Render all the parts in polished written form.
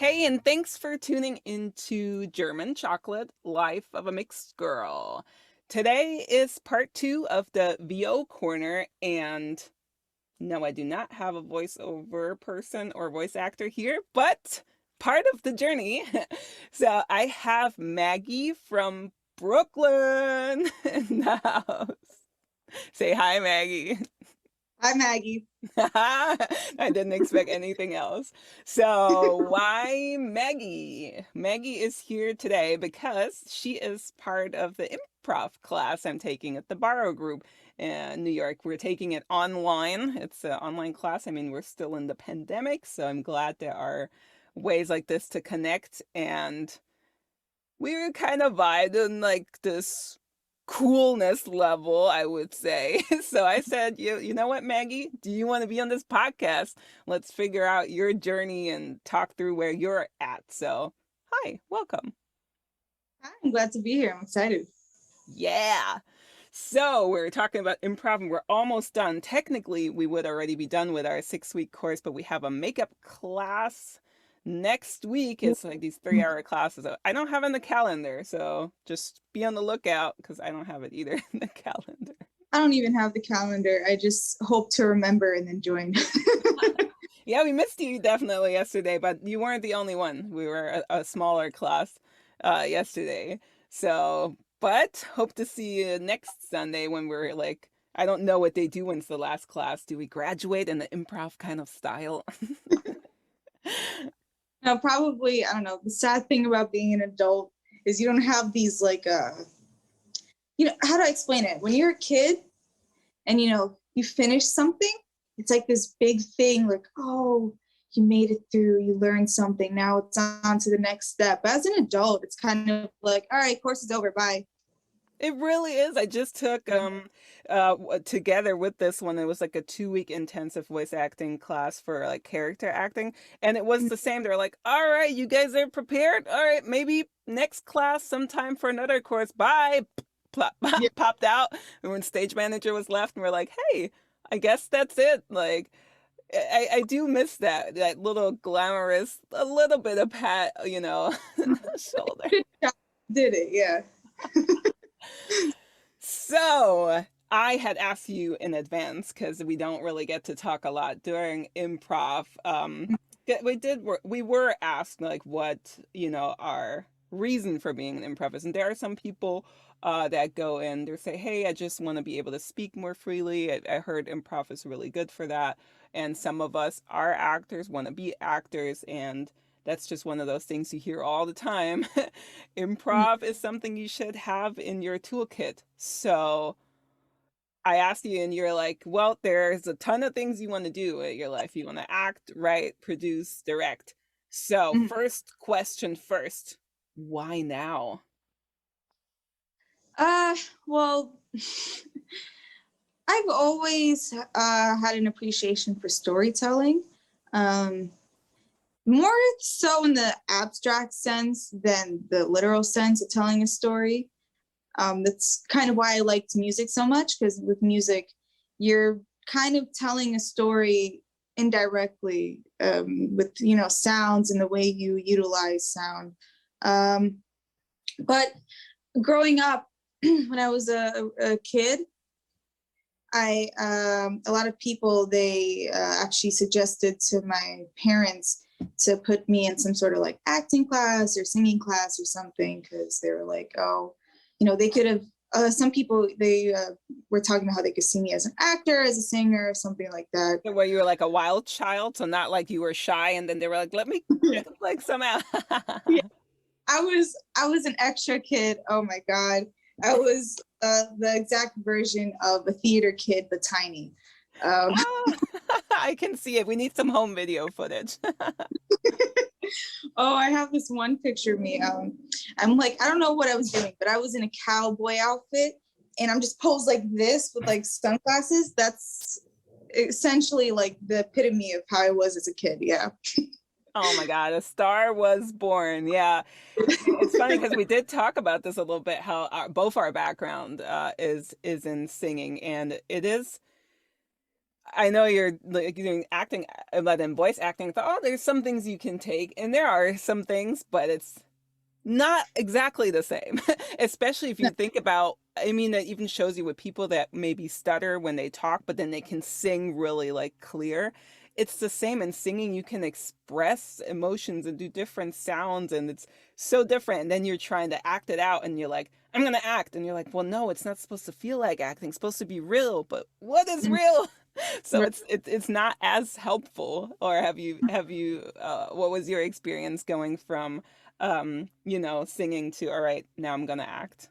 Hey, and thanks for tuning into German Chocolate Life of a Mixed Girl. Today is part two of the VO Corner, and no, I do not have a voiceover person or voice actor here, but part of the journey. So I have Maggie from Brooklyn in the house. Say hi, Maggie. Hi, Maggie. I didn't expect anything else. So, why Maggie? Maggie is here today because she is part of the improv class I'm taking at the Barrow Group in New York. We're taking it online. It's an online class. I mean, we're still in the pandemic, so I'm glad there are ways like this to connect. And we were kind of vibed in like this coolness level, I would say. So I said, you know what, Maggie? Do you want to be on this podcast? Let's figure out your journey and talk through where you're at. So, hi, welcome. Hi, I'm glad to be here. I'm excited. Yeah. So we're talking about improv and we're almost done. Technically, we would already be done with our 6-week course, but we have a makeup class next week. It's like these 3-hour classes. I don't have it in the calendar, so just be on the lookout because I don't have it either in the calendar. I don't even have the calendar. I just hope to remember and then join. Yeah, we missed you definitely yesterday, but you weren't the only one. We were a smaller class yesterday. So, but hope to see you next Sunday when we're like, I don't know what they do when's the last class. Do we graduate in the improv kind of style? Now, probably, I don't know. The sad thing about being an adult is you don't have these how do I explain it? When you're a kid and you finish something, it's like this big thing, like, oh, you made it through, you learned something. Now it's on to the next step. But as an adult, it's kind of like, all right, course is over, bye. It really is. I just took together with this one, it was like a 2-week intensive voice acting class for like character acting. And it was the same. They're like, all right, you guys are prepared. All right, maybe next class sometime for another course. Bye. Plop, Yeah. popped out. And when stage manager was left, and we're like, hey, I guess that's it. Like I do miss that little glamorous, a little bit of pat, shoulder. Good job. Did it, yeah. So I had asked you in advance because we don't really get to talk a lot during improv. We were asked like what our reason for being an improv is, and there are some people that go in. They say, "Hey, I just want to be able to speak more freely. I heard improv is really good for that." And some of us are actors, want to be actors, and that's just one of those things you hear all the time. Improv is something you should have in your toolkit. So I asked you, and you're like, well, there's a ton of things you want to do in your life. You want to act, write, produce, direct. So, Mhm. first question first, why now? Uh, well, I've always had an appreciation for storytelling, um, more so in the abstract sense than the literal sense of telling a story. That's kind of why I liked music so much, because with music, you're kind of telling a story indirectly, with sounds and the way you utilize sound. Um, but growing up, when I was a kid, I a lot of people, they actually suggested to my parents to put me in some sort of like acting class or singing class or something, because they were like, oh, they could have. Some people, they were talking about how they could see me as an actor, as a singer, or something like that. Where you were like a wild child, so not like you were shy, and then they were like, let me like somehow. Yeah, I was an extra kid. Oh my god, I was the exact version of a theater kid, but tiny. Um, Oh, I can see it. We need some home video footage. Oh, I have this one picture of me. I'm like, I don't know what I was doing, but I was in a cowboy outfit and I'm just posed like this with like sunglasses. That's essentially like the epitome of how I was as a kid. Yeah. Oh my God, a star was born. Yeah. It's funny because we did talk about this a little bit, how both our background is in singing, and it is I know you're like doing acting, but in voice acting, I thought, oh, there's some things you can take, and there are some things, but it's not exactly the same. Especially if you think about, I mean, that even shows you with people that maybe stutter when they talk, but then they can sing really like clear. It's the same in singing. You can express emotions and do different sounds, and it's so different. And then you're trying to act it out, and you're like, I'm gonna act, and you're like, well, no, it's not supposed to feel like acting. It's supposed to be real, but what is Mhm. real? So Right. it's not as helpful. Or have you what was your experience going from singing to, all right, now I'm gonna act,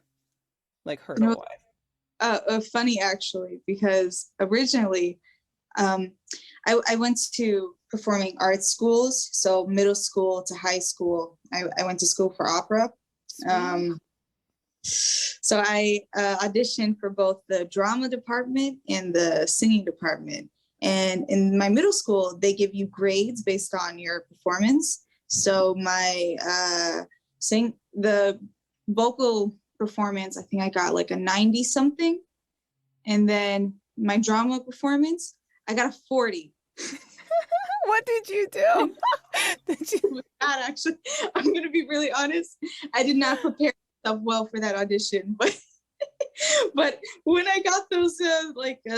like You know, hurdle wise. funny actually, because originally um, I went to performing arts schools, so middle school to high school. I went to school for opera. Sweet. Um, so I auditioned for both the drama department and the singing department. And in my middle school, they give you grades based on your performance. So my the vocal performance, I think I got like a 90 something. And then my drama performance, I got a 40. What did you do? Did you? Not actually, I'm gonna be really honest. I did not prepare myself well for that audition, but but when I got those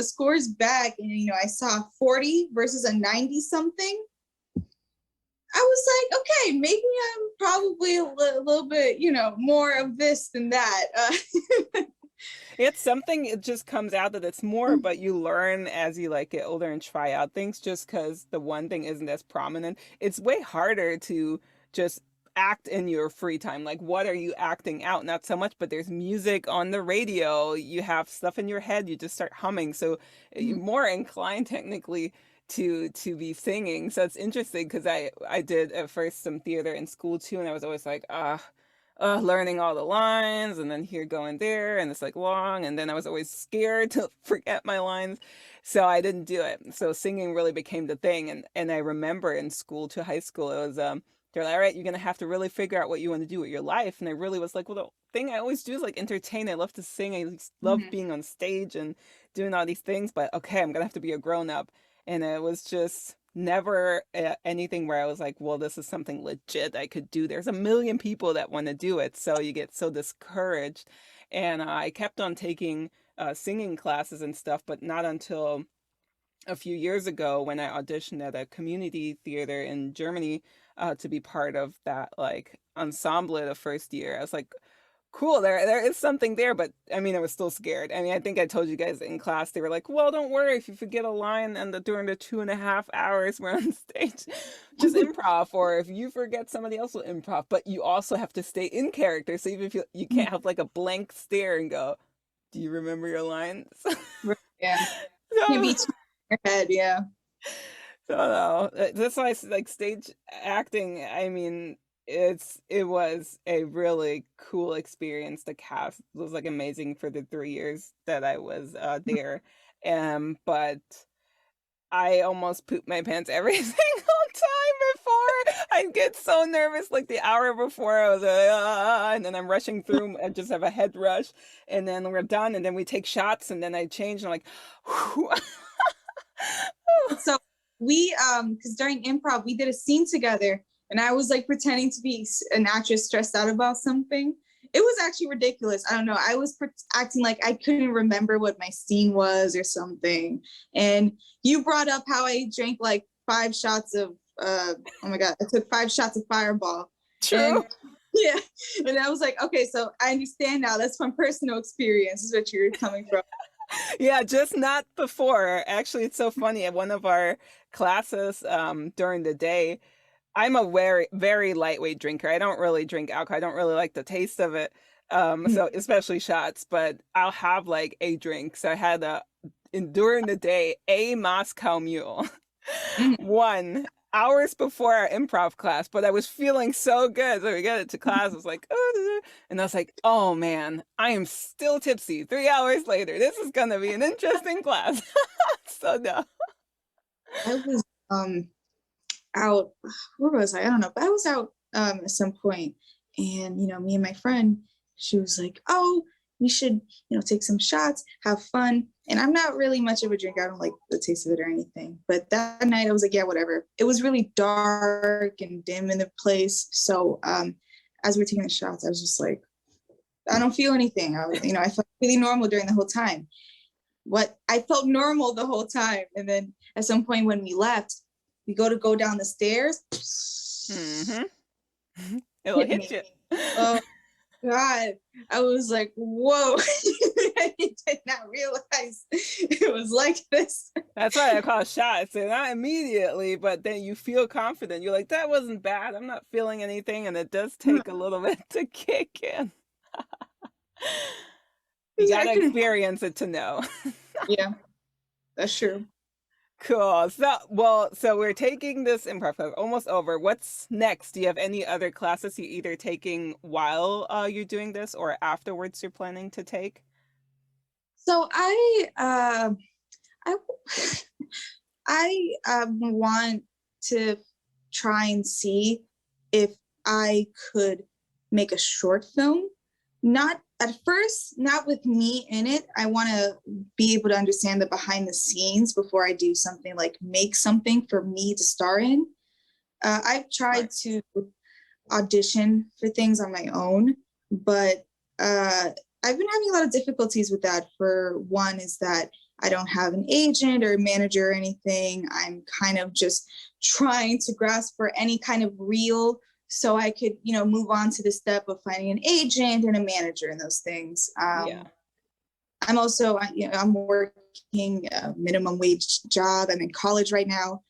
scores back, and I saw 40 versus a 90 something, I was like, okay, maybe I'm probably a little bit, more of this than that. It's something, it just comes out that it's more, but you learn as you like get older and try out things, just because the one thing isn't as prominent. It's way harder to just act in your free time. Like, what are you acting out? Not so much, but there's music on the radio, you have stuff in your head, you just start humming. So you're more inclined technically to be singing. So it's interesting because I did at first some theater in school too, and I was always like, learning all the lines, and then here going there, and it's like long, and then I was always scared to forget my lines, so I didn't do it. So singing really became the thing, and I remember in school to high school, it was they're like, all right, you're gonna have to really figure out what you want to do with your life, and I really was like, well, the thing I always do is like entertain. I love to sing. I love Mhm. being on stage and doing all these things, but okay, I'm gonna have to be a grown up, and it was just never anything where I was like, well, this is something legit I could do. There's a million people that want to do it. So you get so discouraged. And I kept on taking singing classes and stuff, but not until a few years ago when I auditioned at a community theater in Germany to be part of that like ensemble the first year. I was like, cool, there is something there, but I mean, I was still scared. I mean, I think I told you guys in class, they were like, well, don't worry if you forget a line and during the 2.5 hours we're on stage, just improv, or if you forget, somebody else will improv, but you also have to stay in character. So even if you can't have like a blank stare and go, do you remember your lines? Right, yeah, can't So be too in your head. Yeah. so no, that's why like stage acting. I mean, it was a really cool experience. The cast was like amazing for the 3 years that I was there, but I almost pooped my pants every single time before. I'd get so nervous, like the hour before. I was like, ah, and then I'm rushing through. I just have a head rush, and then we're done, and then we take shots, and then I change, and I'm like, whew. So we because during improv we did a scene together, and I was like pretending to be an actress stressed out about something. It was actually ridiculous. I don't know. I was acting like I couldn't remember what my scene was or something. And you brought up how I drank like 5 shots of oh my god, I took 5 shots of Fireball. True. And yeah, and I was like, okay, so I understand now. That's from personal experience, is what you're coming from. Yeah, just not before. Actually, it's so funny. At one of our classes during the day, I'm a very, very lightweight drinker. I don't really drink alcohol. I don't really like the taste of it. So especially shots, but I'll have like a drink. So I had during the day, a Moscow Mule. Mhm. 1 hours before our improv class, but I was feeling so good. So we got it to class. I was like, oh, and I was like, oh man, I am still tipsy 3 hours later. This is gonna be an interesting class. So no. I was out, where was I? I don't know, but I was out at some point, and me and my friend, she was like, "Oh, we should, take some shots, have fun. And I'm not really much of a drinker. I don't like the taste of it or anything. But that night I was like, yeah, whatever. It was really dark and dim in the place. So as we were taking the shots, I was just like, I don't feel anything. I felt really normal during the whole time. I felt normal the whole time. And then at some point when we left, we go down the stairs. Mm-hmm. It'll hit you. Oh God. I was like, whoa. I did not realize it was like this. That's why I call shots. And not immediately, but then you feel confident. You're like, that wasn't bad. I'm not feeling anything. And it does take a little bit to kick in. You gotta experience it to know. Yeah, that's true. Cool. So we're taking this improv class almost over. What's next? Do you have any other classes you're either taking while you're doing this or afterwards you're planning to take? So I want to try and see if I could make a short film. Not at first, not with me in it. I want to be able to understand the behind the scenes before I do something like make something for me to star in. I've tried to audition for things on my own, but I've been having a lot of difficulties with that. For one is that I don't have an agent or a manager or anything. I'm kind of just trying to grasp for any kind of reel so I could, move on to the step of finding an agent and a manager and those things. Yeah. I'm also, I'm working a minimum wage job. I'm in college right now.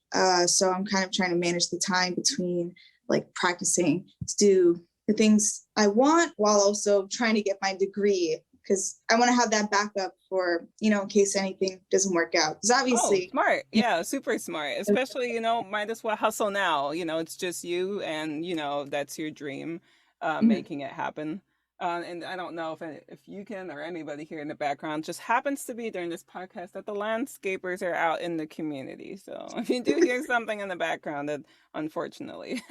So I'm kind of trying to manage the time between like practicing to do the things I want while also trying to get my degree, because I want to have that backup for, in case anything doesn't work out. Because obviously, smart. Yeah, super smart. Especially, might as well hustle now. It's just you and, that's your dream, making it happen. And I don't know if you can or anybody here in the background just happens to be during this podcast that the landscapers are out in the community. So if you do hear something in the background, that unfortunately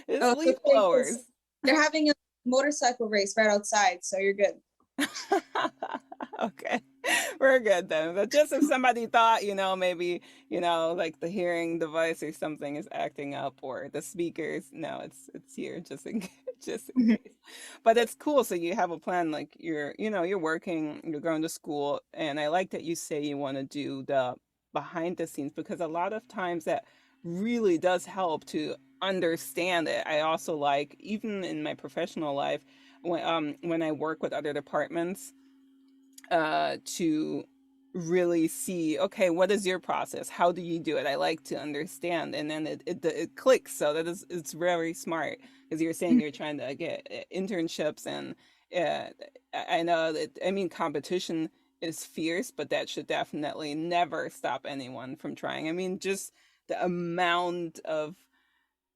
is leaf blowers. They're having a motorcycle race right outside, so you're good. Okay, we're good then. But just if somebody thought, maybe, like the hearing device or something is acting up or the speakers, no, it's here just in case. But it's cool. So you have a plan, like you're working, you're going to school, and I like that you say you want to do the behind the scenes because a lot of times that really does help to understand it. I also like, even in my professional life, when I work with other departments, to really see, okay, what is your process? How do you do it? I like to understand, and then it clicks. So it's very smart because you're saying you're trying to get internships, and I know that, I mean, competition is fierce, but that should definitely never stop anyone from trying. I mean, just the amount of,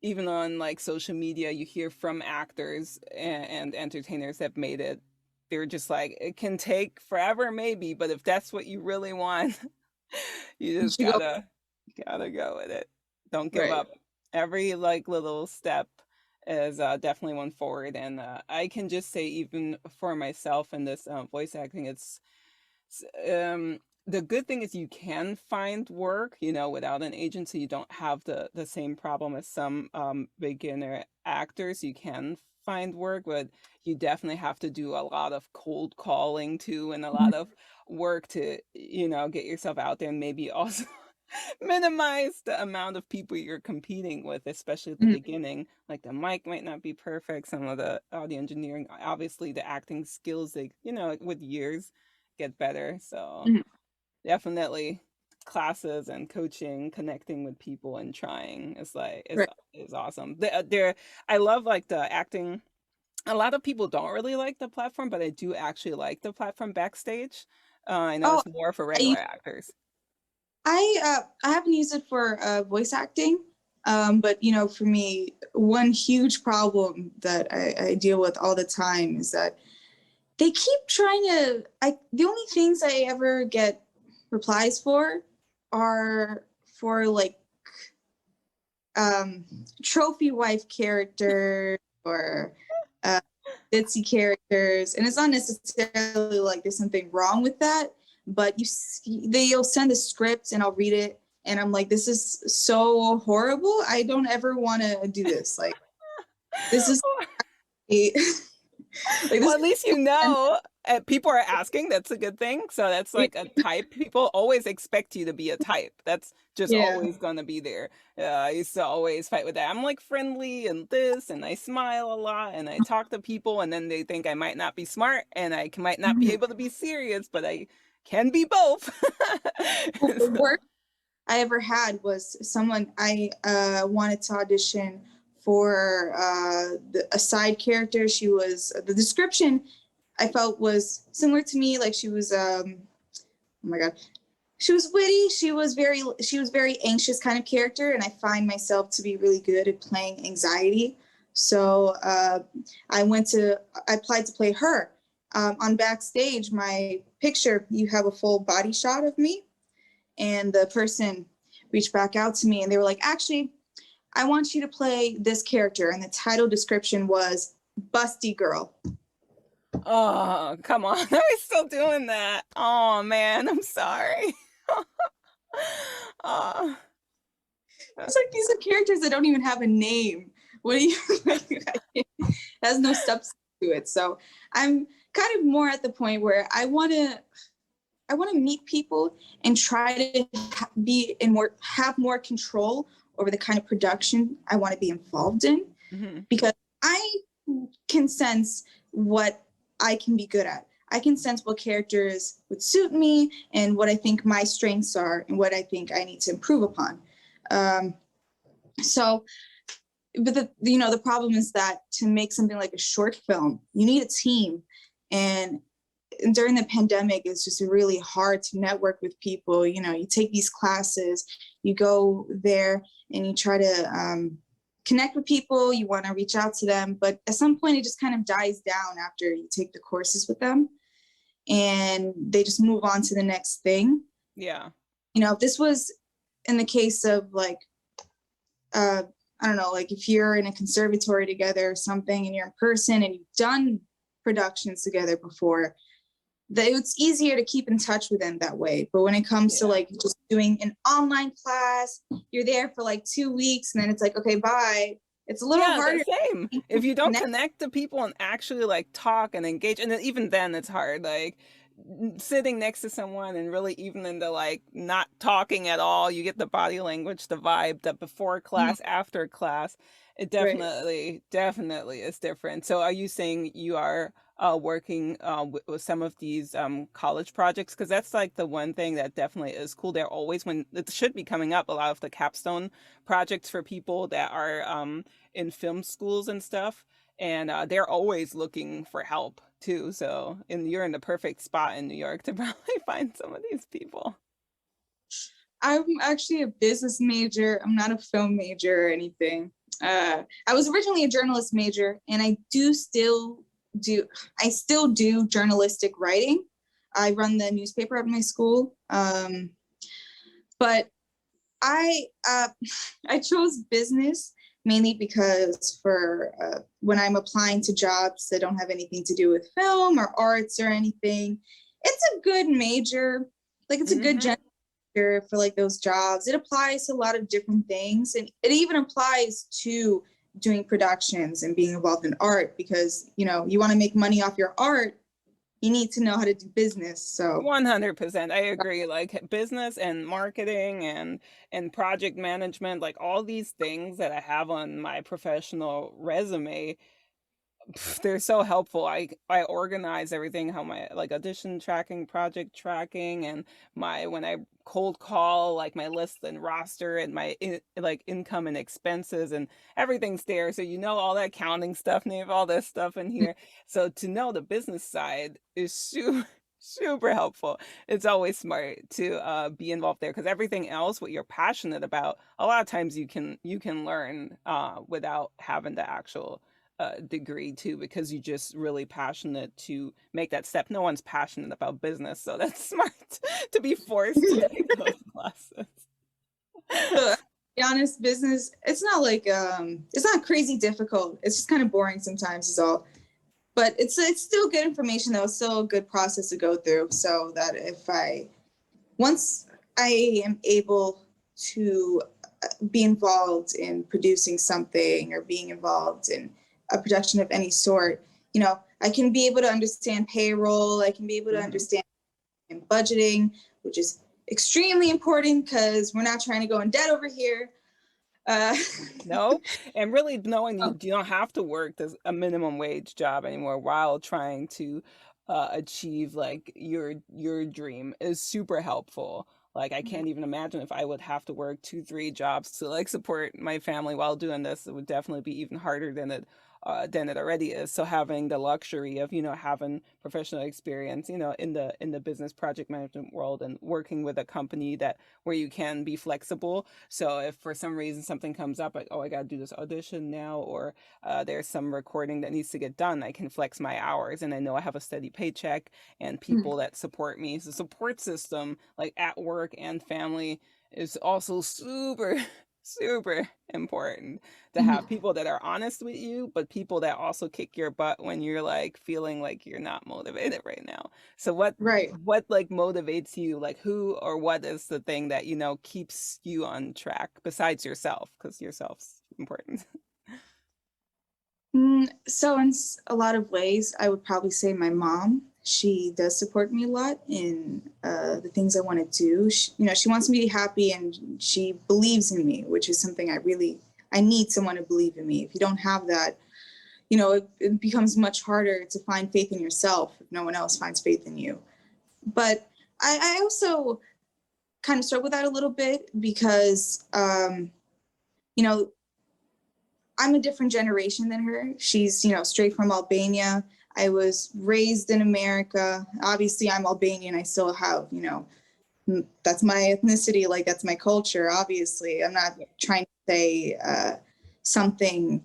even on like social media, you hear from actors and entertainers that made it. They're just like, it can take forever, maybe, but if that's what you really want, you just gotta go with it. Don't give up. Every like little step is definitely one forward, and I can just say, even for myself in this voice acting, it's the good thing is you can find work, without an agency. You don't have the same problem as some beginner actors. You can find work, but you definitely have to do a lot of cold calling too, and a lot of work to, get yourself out there, and maybe also minimize the amount of people you're competing with, especially at the beginning. Like the mic might not be perfect, some of the audio engineering, obviously the acting skills, they, with years get better. So definitely classes and coaching, connecting with people and trying is like is awesome. I love like the acting. A lot of people don't really like the platform, but I do actually like the platform Backstage. I know it's more for regular actors. I haven't used it for voice acting, but for me, one huge problem that I deal with all the time is that they keep trying to. The only things I ever get replies for are for like trophy wife character or ditzy characters, and it's not necessarily like there's something wrong with that, but they'll send the script and I'll read it and I'm like, this is so horrible. I don't ever want to do this. Like, this is like Well, this. at least people are asking. That's a good thing. So that's like a type. People always expect you to be a type. That's just Yeah. always gonna be there. I used to always fight with that. I'm like friendly and this, and I smile a lot, and I talk to people, and then they think I might not be smart, and I might not be able to be serious, but I can be both. The worst I ever had was someone I wanted to audition for a side character. She was the description I felt was similar to me. Like she was, oh my god, she was witty. She was very anxious kind of character, and I find myself to be really good at playing anxiety. So I applied to play her. On Backstage, my picture, you have a full body shot of me, and the person reached back out to me and they were like, actually, I want you to play this character. And the title description was Busty Girl. Oh, come on. Are we still doing that? Oh, man, I'm sorry. Oh. It's like these are characters that don't even have a name. What do you it has no substance to it. So I'm kind of more at the point where I want to meet people and try to have more control over the kind of production I want to be involved in, because I can sense what I can be good at. I can sense what characters would suit me and what I think my strengths are and what I think I need to improve upon. But the problem is that to make something like a short film, you need a team, and during the pandemic, it's just really hard to network with people. You know, you take these classes, you go there and you try to connect with people, you want to reach out to them, but at some point it just kind of dies down after you take the courses with them and they just move on to the next thing. Yeah. You know, if this was in the case of like, I don't know, like if you're in a conservatory together or something and you're in person and you've done productions together before, it's easier to keep in touch with them that way. But when it comes to like just doing an online class, you're there for like 2 weeks and then it's like, okay, bye. It's a little harder. Same. If you don't connect to people and actually like talk and engage, and then, even then it's hard. Like sitting next to someone and really even into like not talking at all, you get the body language, the vibe, the before class, after class. It definitely is different. So are you saying you are working with some of these college projects? Because that's like the one thing that definitely is cool. They're always, when it should be coming up, a lot of the capstone projects for people that are in film schools and stuff. And they're always looking for help too. So, and you're in the perfect spot in New York to probably find some of these people. I'm actually a business major. I'm not a film major or anything. I was originally a journalist major, and I still do journalistic writing. I run the newspaper at my school. But I chose business mainly because for when I'm applying to jobs that don't have anything to do with film or arts or anything, it's a good major. Like it's a good major for like those jobs. It applies to a lot of different things, and it even applies to doing productions and being involved in art, because you want to make money off your art, you need to know how to do business. So 100%, I agree. Like business and marketing and project management, like all these things that I have on my professional resume, they're so helpful. I organize everything, how my like audition tracking, project tracking, and my when I cold call, like my list and roster and my like income and expenses, and everything's there. So all that counting stuff, and they have all this stuff in here. So to know the business side is super helpful. It's always smart to be involved there, because everything else, what you're passionate about, a lot of times you can learn without having the actual degree too, because you're just really passionate to make that step. No one's passionate about business, so that's smart to be forced to take those classes. to be honest, business, it's not like it's not crazy difficult. It's just kind of boring sometimes is all. but it's still good information though. It's still a good process to go through, so that if once I am able to be involved in producing something or being involved in a production of any sort, I can be able to understand payroll. I can be able to Hmm. understand budgeting, which is extremely important because we're not trying to go in debt over here. Uh, Nope. And really knowing you don't have to work a minimum wage job anymore while trying to achieve like your dream is super helpful. Like I can't even imagine if I would have to work two, three jobs to like support my family while doing this. It would definitely be even harder than it already is. So having the luxury of, having professional experience, in the business project management world and working with a company that where you can be flexible. So if for some reason something comes up, like, oh, I got to do this audition now, or there's some recording that needs to get done, I can flex my hours and I know I have a steady paycheck and people that support me. So support system, like at work and family, is also super, super important to have people that are honest with you, but people that also kick your butt when you're like feeling like you're not motivated right now. So right. what like motivates you? Like who or what is the thing that keeps you on track besides yourself? Because yourself's important. So in a lot of ways, I would probably say my mom. She does support me a lot in the things I want to do. She wants me to be happy, and she believes in me, which is something I need someone to believe in me. If you don't have that, it becomes much harder to find faith in yourself if no one else finds faith in you. But I also kind of struggle with that a little bit because, you know, I'm a different generation than her. She's, straight from Albania. I was raised in America. Obviously, I'm Albanian. I still have, that's my ethnicity. Like, that's my culture. Obviously, I'm not trying to say something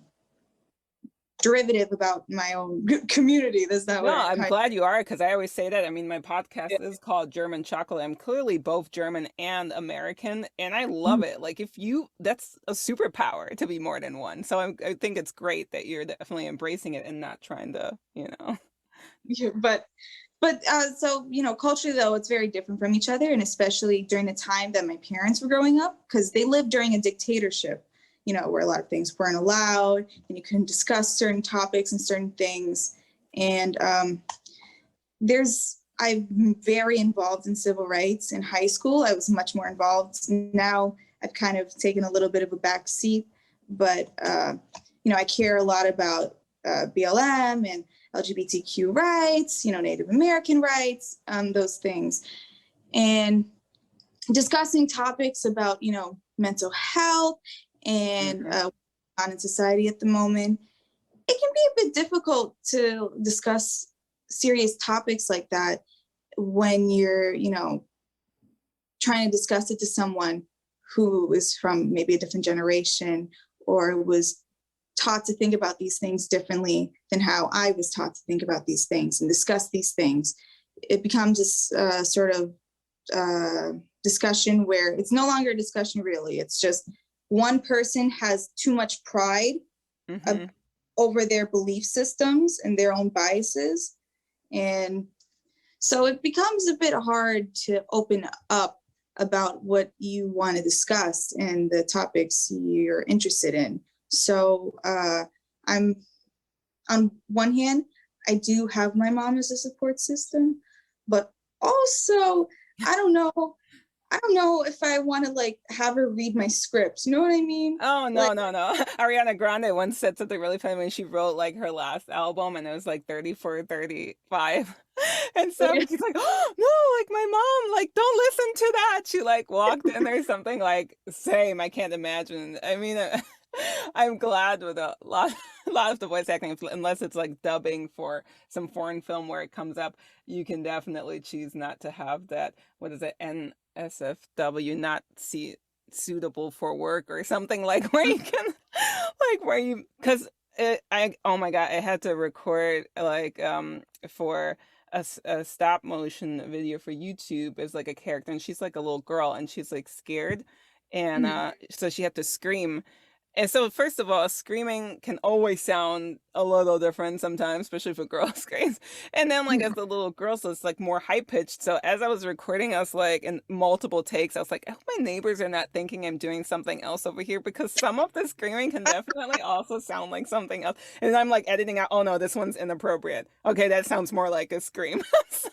derivative about my own community. That's not No, what I'm I'm trying. glad you are because I always say that. I mean, my podcast is called German Chocolate. I'm clearly both German and American, and I love it. Like, that's a superpower to be more than one. So I think it's great that you're definitely embracing it and not trying to. Yeah, but so culturally though, it's very different from each other, and especially during the time that my parents were growing up, because they lived during a dictatorship, where a lot of things weren't allowed and you couldn't discuss certain topics and certain things. And I'm very involved in civil rights. In high school I was much more involved. Now I've kind of taken a little bit of a back seat, but I care a lot about BLM and LGBTQ rights, Native American rights, those things. And discussing topics about, mental health and Hmm. on in society at the moment, it can be a bit difficult to discuss serious topics like that when you're, trying to discuss it to someone who is from maybe a different generation or was taught to think about these things differently than how I was taught to think about these things and discuss these things. It becomes this sort of discussion where it's no longer a discussion, really. It's just one person has too much pride Hmm. over their belief systems and their own biases. And so it becomes a bit hard to open up about what you want to discuss and the topics you're interested in. So I'm on one hand, I do have my mom as a support system, but also I don't know. I don't know if I want to like have her read my scripts. You know what I mean? Oh Like, no, no, no. Ariana Grande once said something really funny when she wrote like her last album and it was like 34, 35 and stuff. And she's like, oh no, like my mom, like don't listen to that. She like walked in or something like same. I can't imagine. I mean, I'm glad with a lot of the voice acting, unless it's like dubbing for some foreign film where it comes up, you can definitely choose not to have that. What is it? NSFW, not see suitable for work or something like where you can like where you because I oh my God, I had to record like for a stop motion video for YouTube as like a character and she's like a little girl and she's like scared and so she had to scream And so, first of all, screaming can always sound a little different sometimes, especially for girl screams. And then, like, as the little girl, so it's like more high pitched. So, as I was recording, I was like, in multiple takes, I was like, I hope my neighbors are not thinking I'm doing something else over here because some of the screaming can definitely also sound like something else. And I'm like editing out, oh no, this one's inappropriate. Okay, that sounds more like a scream. So,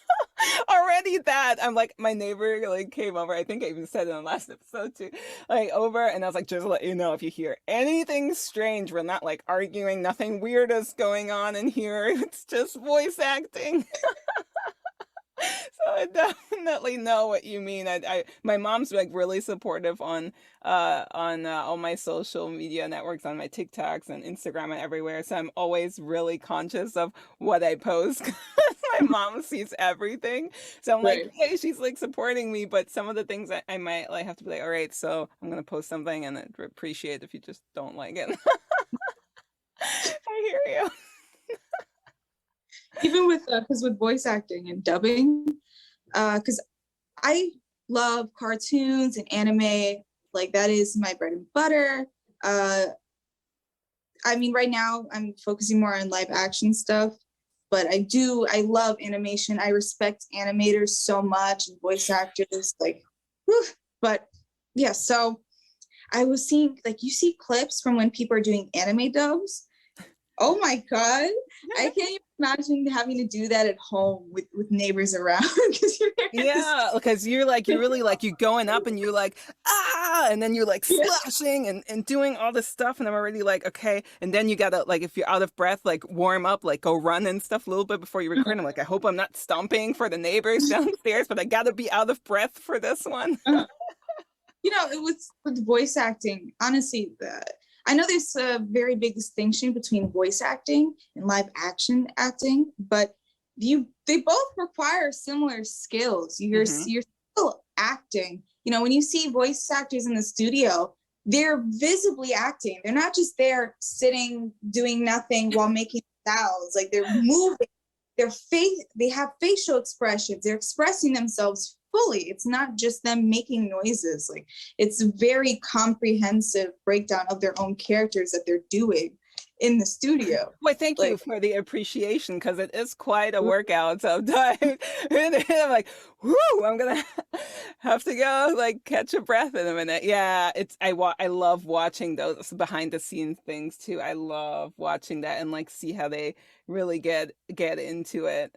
already that I'm like, my neighbor like came over. I think I even said it in the last episode too, like over, and I was like, just to let you know, if you hear anything strange, we're not like arguing, nothing weird is going on in here. It's just voice acting. So I definitely know what you mean. My mom's like really supportive on all my social media networks, on my TikToks and Instagram and everywhere. So I'm always really conscious of what I post 'cause my mom sees everything. So I'm like, Right. hey, she's like supporting me, but some of the things I might like have to be like, all right, so I'm gonna post something and I'd appreciate if you just don't like it. I hear you. Even with because with voice acting and dubbing, because I love cartoons and anime. Like that is my bread and butter. Uh, I mean, right now I'm focusing more on live action stuff, but I love animation. I respect animators so much and voice actors, like, whew. But yeah, so I was seeing, like, you see clips from when people are doing anime dubs. Oh my God. I can't even imagine having to do that at home with neighbors around because you're hearing this. Yeah, because you're really like you going up and you're like ah, and then you're like Yeah. splashing and doing all this stuff, and I'm already like okay, and then you gotta like if you're out of breath, like warm up, like go run and stuff a little bit before you record. I'm like, I hope I'm not stomping for the neighbors downstairs, but I gotta be out of breath for this one. Uh-huh. It was with voice acting, honestly, I know there's a very big distinction between voice acting and live action acting, but they both require similar skills. Hmm. You're still acting. When you see voice actors in the studio, they're visibly acting. They're not just there sitting doing nothing while making sounds. Like they're moving. They have facial expressions. They're expressing themselves fully. It's not just them making noises. Like it's a very comprehensive breakdown of their own characters that they're doing in the studio. Well, thank you Like, for the appreciation because it is quite a workout sometimes. And I'm like, whoo, I'm gonna have to go like catch a breath in a minute. Yeah, I love watching those behind the scenes things too. I love watching that and like see how they really get into it.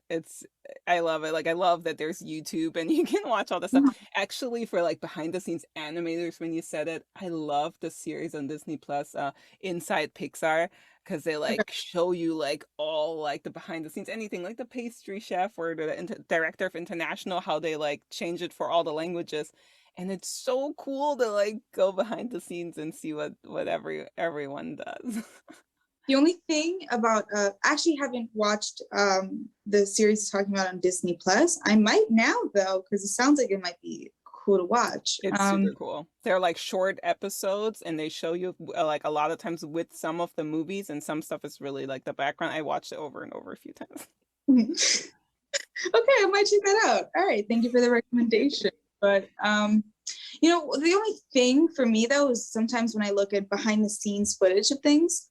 I love it. Like I love that there's YouTube and you can watch all the stuff. Actually, for like behind the scenes animators, when you said it, I love the series on Disney Plus, Inside Pixar because they like show you like all like the behind the scenes anything like the pastry chef or the director of international how they like change it for all the languages, and it's so cool to like go behind the scenes and see what everyone does. the only thing about actually haven't watched the series talking about on Disney Plus. I might now though, because it sounds like it might be cool to watch. It's super cool. They're like short episodes and they show you like a lot of times with some of the movies, and some stuff is really like the background. I watched it over and over a few times. Okay, I might check that out. All right, thank you for the recommendation. But the only thing for me though is sometimes when I look at behind the scenes footage of things,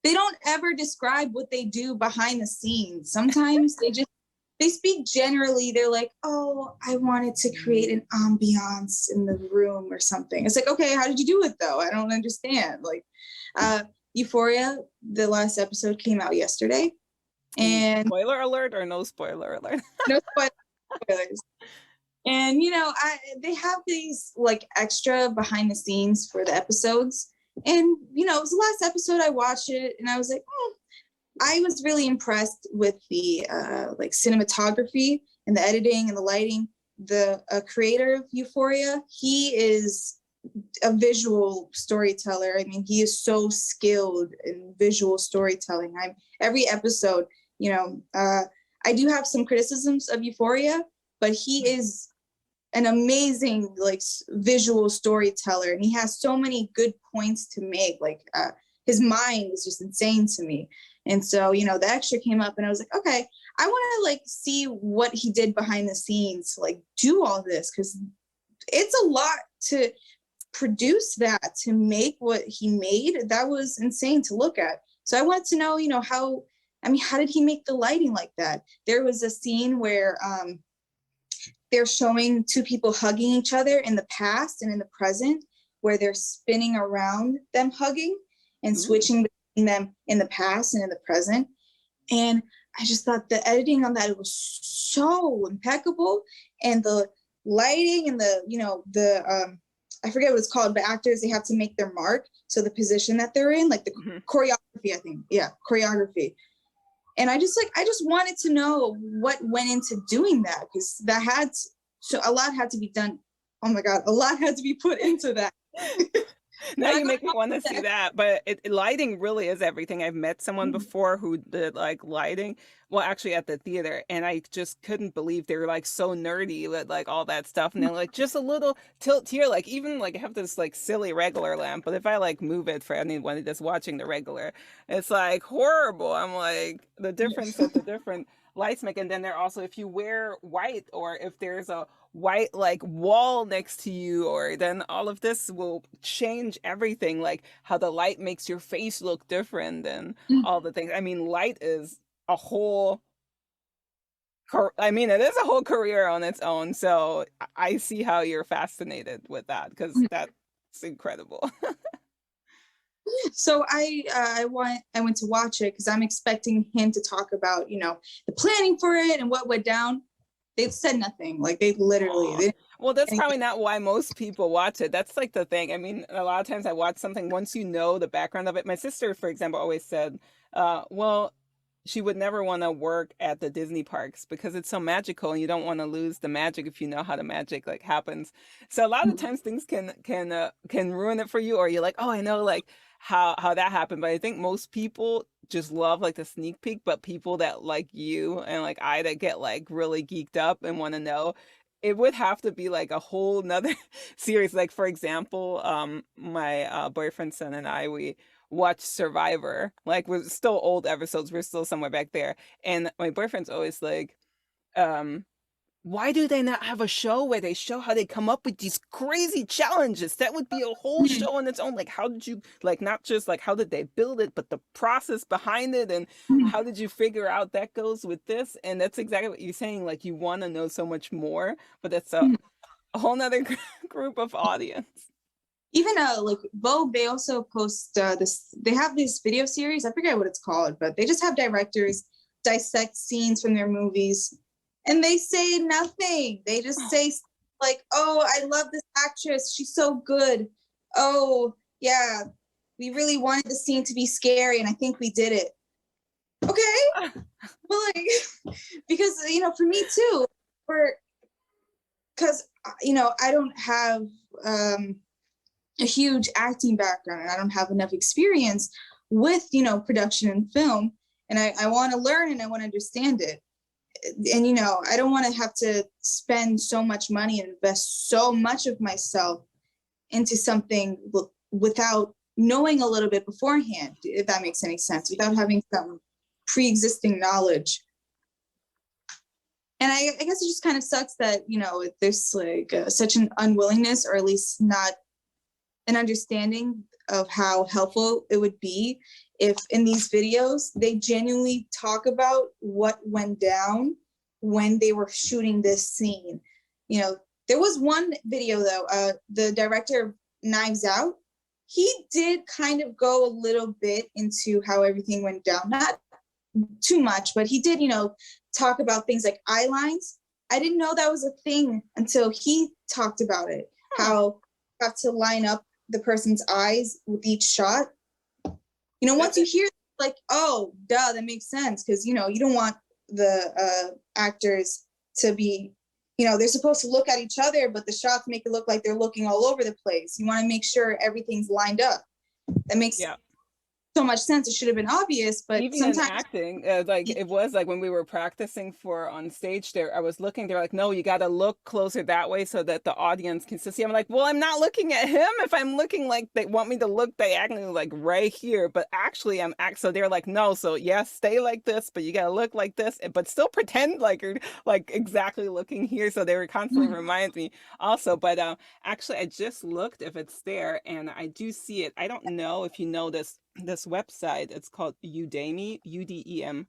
they don't ever describe what they do behind the scenes. Sometimes they speak generally. They're like, oh, I wanted to create an ambiance in the room or something. It's like, okay, how did you do it though? I don't understand. Like Euphoria, the last episode came out yesterday. And Spoiler alert or no spoiler alert? no spoilers. And they have these like extra behind the scenes for the episodes. And it was the last episode I watched it, and I was like, I was really impressed with the like cinematography and the editing and the lighting. The creator of Euphoria, he is a visual storyteller. I mean, he is so skilled in visual storytelling. Every episode, I do have some criticisms of Euphoria, but he is an amazing like visual storyteller, and he has so many good points to make. Like his mind is just insane to me. And so the extra came up and I was like, okay, I want to like see what he did behind the scenes to like do all this, because it's a lot to produce that to make what he made, that was insane to look at. So I wanted to know, how did he make the lighting like that? There was a scene where they're showing two people hugging each other in the past and in the present, where they're spinning around them hugging and switching between them in the past and in the present. And I just thought the editing on that was so impeccable, and the lighting and the I forget what it's called, but actors, they have to make their mark. So the position that they're in, like the choreography, I think. Yeah, choreography. And I just wanted to know what went into doing that, because a lot had to be done. Oh my God, a lot had to be put into that. Now you make me want to see that, but lighting really is everything. I've met someone before who did like lighting, well, actually at the theater, and I just couldn't believe they were like so nerdy with like all that stuff, and then like just a little tilt here, like even like I have this like silly regular lamp, but if I like move it for anyone that's watching the regular, it's like horrible. I'm like the difference that the different lights make, and then they're also, if you wear white or if there's a white like wall next to you, or then all of this will change everything, like how the light makes your face look different and all the things. I mean, light is a whole it is a whole career on its own, so I see how you're fascinated with that, because that's incredible. So I went to watch it because I'm expecting him to talk about the planning for it and what went down. They've said nothing. Like they literally. Well, that's probably not why most people watch it. That's like the thing. I mean, a lot of times I watch something once you know the background of it. My sister, for example, always said, well, she would never want to work at the Disney parks because it's so magical and you don't want to lose the magic if you know how the magic like happens. So a lot of times things can ruin it for you, or you're like, oh, I know like how that happened. But I think most people just love like the sneak peek, but people that like you and like I that get like really geeked up and want to know, it would have to be like a whole nother series. Like for example, my boyfriend's son and I, we watch Survivor. Like we're still old episodes, we're still somewhere back there. And my boyfriend's always like, um, why do they not have a show where they show how they come up with these crazy challenges? That would be a whole show on its own. Like, how did you, like, not just like how did they build it, but the process behind it, and how did you figure out that goes with this? And that's exactly what you're saying. Like, you want to know so much more, but that's a whole nother group of audience. Even like Vogue, they also post this. They have this video series. I forget what it's called, but they just have directors dissect scenes from their movies, and they say nothing. They just say like, "Oh, I love this actress. She's so good. Oh, yeah, we really wanted the scene to be scary, and I think we did it." Okay, well, like, because for me too, because I don't have a huge acting background and I don't have enough experience with production and film, and I want to learn and I want to understand it, and I don't want to have to spend so much money and invest so much of myself into something without knowing a little bit beforehand, if that makes any sense, without having some pre-existing knowledge. And I guess it just kind of sucks that there's like such an unwillingness, or at least not an understanding of how helpful it would be if in these videos they genuinely talk about what went down when they were shooting this scene. There was one video though, the director of Knives Out, he did kind of go a little bit into how everything went down, not too much, but he did talk about things like eye lines. I didn't know that was a thing until he talked about it, how you have to line up the person's eyes with each shot. Once you hear like, oh, duh, that makes sense, because you don't want the actors to be, they're supposed to look at each other, but the shots make it look like they're looking all over the place. You want to make sure everything's lined up. That makes so much sense. It should have been obvious, but Even in sometimes. acting, like it was like when we were practicing for on stage there, I was looking, they're like, no, you got to look closer that way so that the audience can see. I'm like, well, I'm not looking at him. If I'm looking like they want me to look diagonally, like right here, but actually so they're like, no, so yes, stay like this, but you got to look like this, but still pretend like you're like exactly looking here. So they were constantly remind me also, but actually I just looked if it's there and I do see it. I don't know if you know this website. It's called Udemy, UDEMY.com,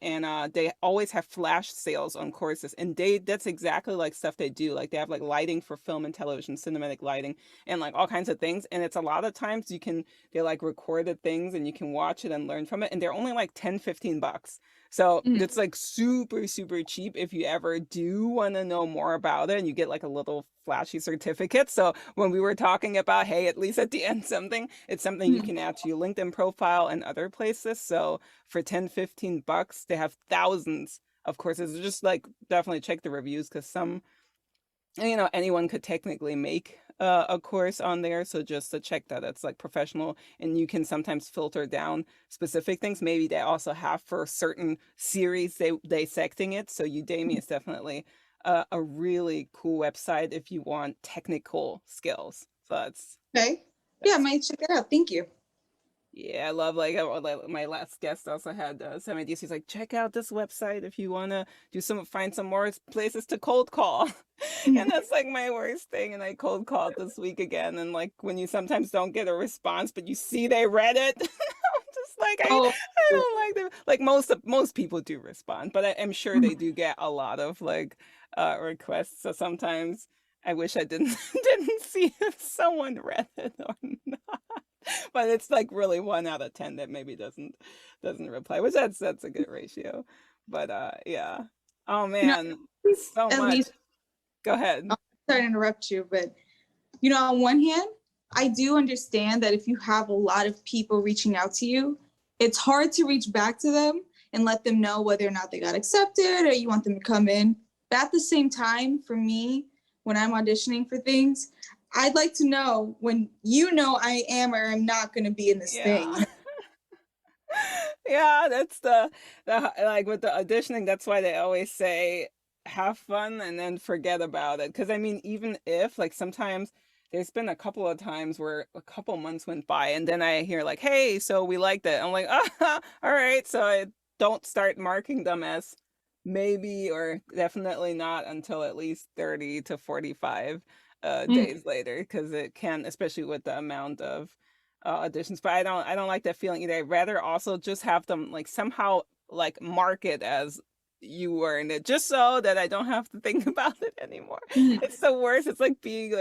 and they always have flash sales on courses, and that's exactly like stuff they do. Like they have like lighting for film and television, cinematic lighting, and like all kinds of things. And it's a lot of times they're like recorded things and you can watch it and learn from it, and they're only like 10-15 bucks. So it's like super, super cheap if you ever do want to know more about it, and you get like a little flashy certificate. So when we were talking about, hey, at least at the end it's something you can add to your LinkedIn profile and other places. So for 10-15 bucks, they have thousands of courses. Just like definitely check the reviews because anyone could technically make a course on there. So just to check that it's like professional, and you can sometimes filter down specific things. Maybe they also have for certain series they dissecting it. So Udemy is definitely a really cool website if you want technical skills. So Okay. Yeah, I might check it out. Thank you. yeah, I love like my last guest also had some ideas. He's like, check out this website if you want to find some more places to cold call. And that's like my worst thing. And I cold called this week again. And like when you sometimes don't get a response, but you see they read it, I'm just like Oh, I don't like them. Like most people do respond, but I'm sure they do get a lot of like requests. So sometimes I wish I didn't didn't see if someone read it or not. But it's like really 1 out of 10 that maybe doesn't reply, which that's a good ratio. But yeah. Oh you know, man, so at much. least, Go ahead. I'm sorry to interrupt you, but on one hand, I do understand that if you have a lot of people reaching out to you, it's hard to reach back to them and let them know whether or not they got accepted or you want them to come in. But at the same time, for me, when I'm auditioning for things, I'd like to know when I am or am not going to be in this thing. Yeah. Yeah, that's the like with the auditioning, that's why they always say have fun and then forget about it. Because I mean, even if like sometimes there's been a couple of times where a couple months went by and then I hear like, hey, so we liked it. I'm like, ah, all right. So I don't start marking them as maybe or definitely not until at least 30 to 45 days later, because it can, especially with the amount of auditions. But I don't like that feeling either. I'd rather also just have them like somehow like mark it as you were in it, just so that I don't have to think about it anymore. It's the worst. It's like being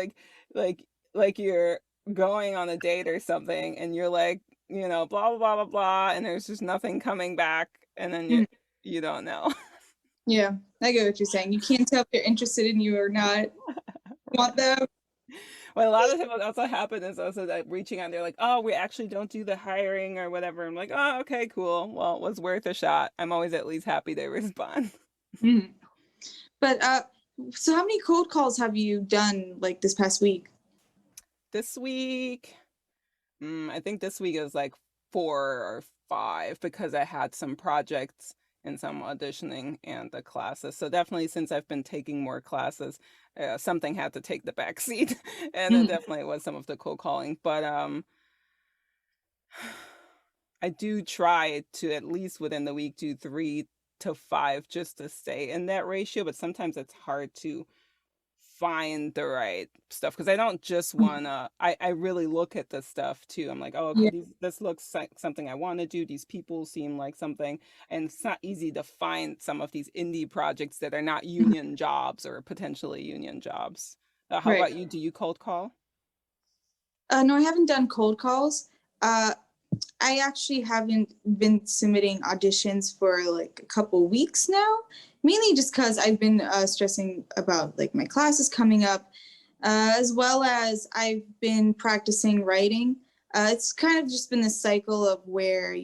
like like you're going on a date or something and you're like, blah blah blah blah blah, and there's just nothing coming back, and then you don't know. Yeah, I get what you're saying. You can't tell if they're interested in you or not. You want them? Well, a lot of times what also happen is also that reaching out, they're like, oh, we actually don't do the hiring or whatever. I'm like, oh, okay, cool. Well, it was worth a shot. I'm always at least happy they respond. But so how many cold calls have you done like this past week? This week, I think this week is like 4 or 5 because I had some projects and some auditioning and the classes. So definitely since I've been taking more classes, something had to take the back seat. And it definitely was some of the cold calling. But I do try to at least within the week do 3 to 5 just to stay in that ratio. But sometimes it's hard to find the right stuff because I don't just wanna. I really look at the stuff too. I'm like, oh, okay, Yeah, this looks like something I want to do. These people seem like something, and it's not easy to find some of these indie projects that are not union jobs or potentially union jobs. How right. about you? Do you cold call? No, I haven't done cold calls. I actually haven't been submitting auditions for like a couple weeks now, mainly just because I've been stressing about like my classes coming up, as well as I've been practicing writing. It's kind of just been this cycle of where,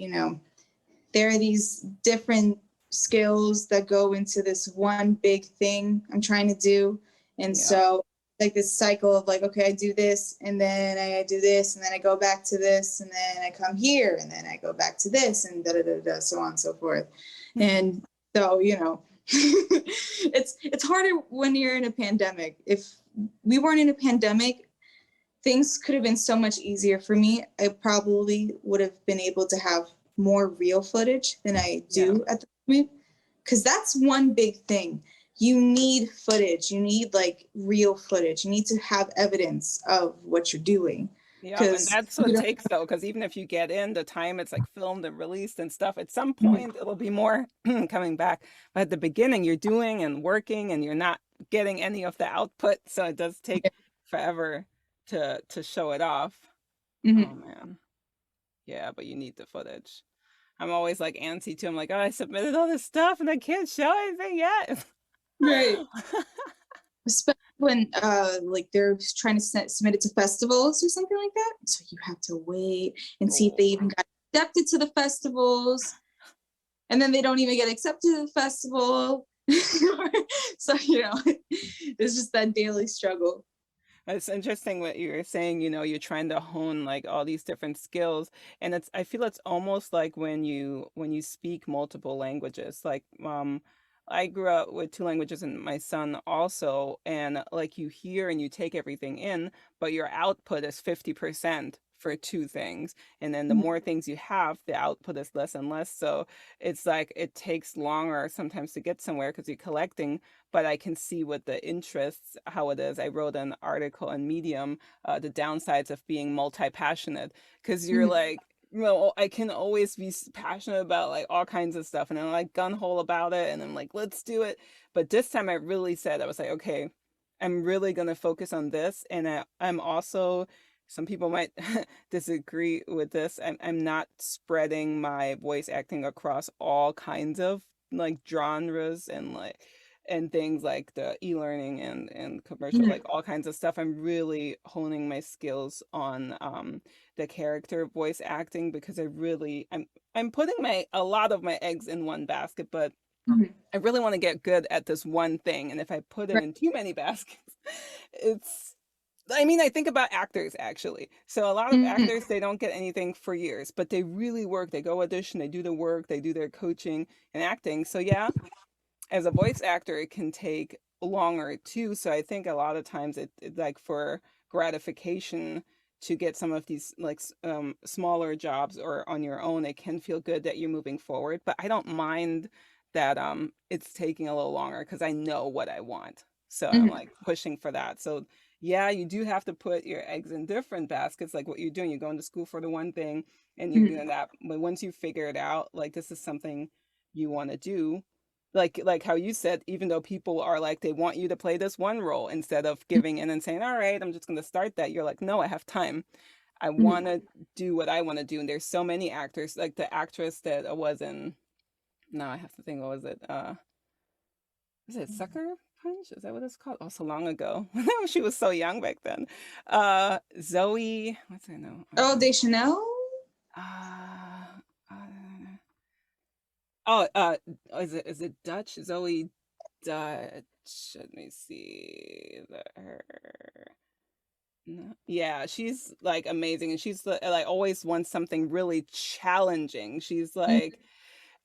there are these different skills that go into this one big thing I'm trying to do. And Yeah. so like this cycle of like, okay, I do this and then I do this and then I go back to this and then I come here and then I go back to this and da da da da, so on and so forth. And so, you know, it's harder when you're in a pandemic. If we weren't in a pandemic, things could have been so much easier for me. I probably would have been able to have more real footage than I do at the moment. Because that's one big thing. You need footage. You need like real footage. You need to have evidence of what you're doing. Yeah, and that's what it takes though, because even if you get in the time it's like filmed and released and stuff, at some point it'll be more coming back. But at the beginning, you're doing and working and you're not getting any of the output, so it does take forever to show it off. Oh man. Yeah, but you need the footage. I'm always like antsy too. I'm like, oh, I submitted all this stuff and I can't show anything yet. Right. Especially when like they're trying to submit it to festivals or something like that. So you have to wait and see if they even got accepted to the festivals. And then they don't even get accepted to the festival. So, you know, it's just that daily struggle. It's interesting what you were saying, you know, you're trying to hone like all these different skills. And I feel it's almost like when you speak multiple languages. Like I grew up with two languages and my son also, and like you hear and you take everything in, but your output is 50% for two things. And then the more things you have, the output is less and less. So it's like it takes longer sometimes to get somewhere because you're collecting, but I can see with the interests how it is. I wrote an article on Medium, the downsides of being multi-passionate, because you're like, you know, I can always be passionate about like all kinds of stuff and I'm like gun hole about it and I'm like, let's do it. But this time I really said, I was like, okay, I'm really going to focus on this. And I'm also, some people might disagree with this. I'm not spreading my voice acting across all kinds of like genres and like and things like the e-learning and commercial, like all kinds of stuff. I'm really honing my skills on the character voice acting because I'm putting a lot of my eggs in one basket, but I really want to get good at this one thing. And if I put it in too many baskets, I think about actors actually. So a lot of actors, they don't get anything for years, but they really work. They go audition, they do the work, they do their coaching and acting. So yeah, as a voice actor, it can take longer too. So I think a lot of times it like for gratification to get some of these like smaller jobs or on your own, it can feel good that you're moving forward. But I don't mind that it's taking a little longer because I know what I want. So I'm like pushing for that. So yeah, you do have to put your eggs in different baskets, like what you're doing. You're going to school for the one thing and you're doing that. But once you figure it out, like this is something you want to do, like how you said, even though people are like they want you to play this one role instead of giving in and saying, all right, I'm just going to start that, you're like, no, I have time, I want to do what I want to do. And there's so many actors, like the actress that was in, no, I have to think, what was it, is it Sucker Punch, is that what it's called? Oh, so long ago. She was so young back then. Zoe, what's her name? Oh, Deschanel. Uh, Oh, is it Dutch? Zoe Dutch. Let me see her. No. Yeah, she's like amazing, and she's like always wants something really challenging. She's like,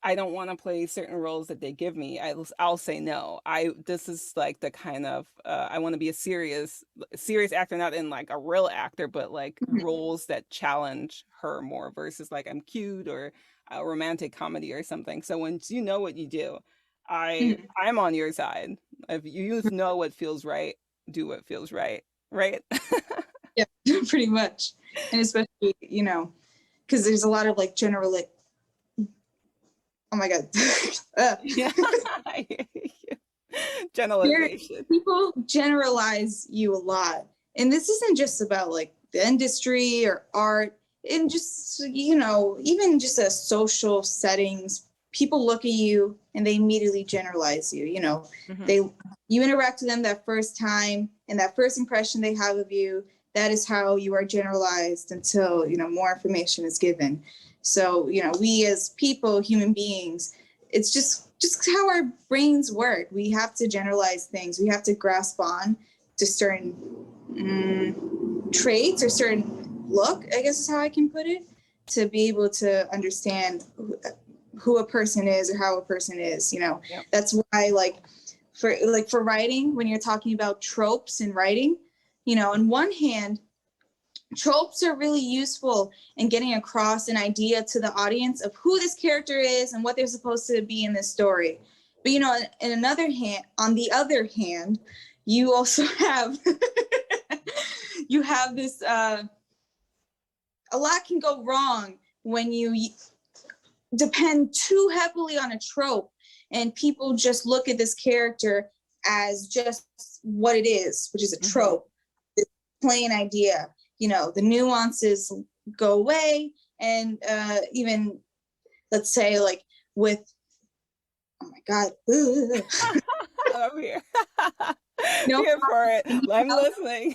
I don't want to play certain roles that they give me. I'll say no. This is like the kind of I want to be a serious actor, not in like a real actor, but like roles that challenge her more versus like I'm cute or a romantic comedy or something. So once you know what you do, I'm on your side. If you know what feels right, do what feels right, right? Yeah, pretty much. And especially, you know, because there's a lot of like general like, oh my god. Yeah, I hear you. Generalization. People generalize you a lot. And this isn't just about like the industry or art, and just, you know, even just a social settings, people look at you and they immediately generalize you. You know, you interact with them that first time, and that first impression they have of you, that is how you are generalized until, you know, more information is given. So, you know, we as people, human beings, it's just how our brains work. We have to generalize things. We have to grasp on to certain traits or certain look, I guess is how I can put it, to be able to understand who a person is or how a person is. Yep. That's why for writing, when you're talking about tropes in writing, on one hand, tropes are really useful in getting across an idea to the audience of who this character is and what they're supposed to be in this story. But on the other hand, you also have you have this a lot can go wrong when you depend too heavily on a trope and people just look at this character as just what it is, which is a trope, this plain idea. The nuances go away, and even, let's say, like with, oh my God, I'm here. no, Here for it. I'm listening.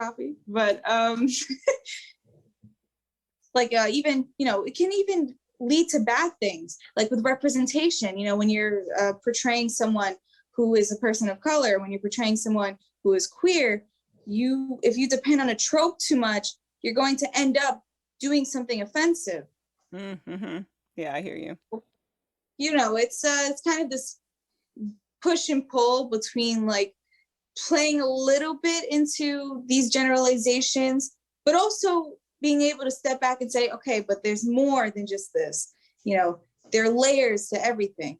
copy, but even it can even lead to bad things, like with representation. When you're portraying someone who is a person of color, when you're portraying someone who is queer, if you depend on a trope too much, you're going to end up doing something offensive. Mm-hmm. Yeah, I hear you. It's kind of this push and pull between like playing a little bit into these generalizations, but also being able to step back and say, okay, but there's more than just this. There are layers to everything.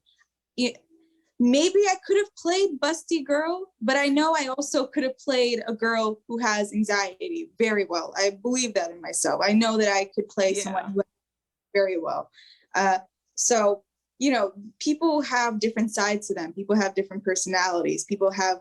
Maybe I could have played busty girl, but I know I also could have played a girl who has anxiety very well. I believe that in myself. I know that I could play someone who very well. So, people have different sides to them. People have different personalities. People have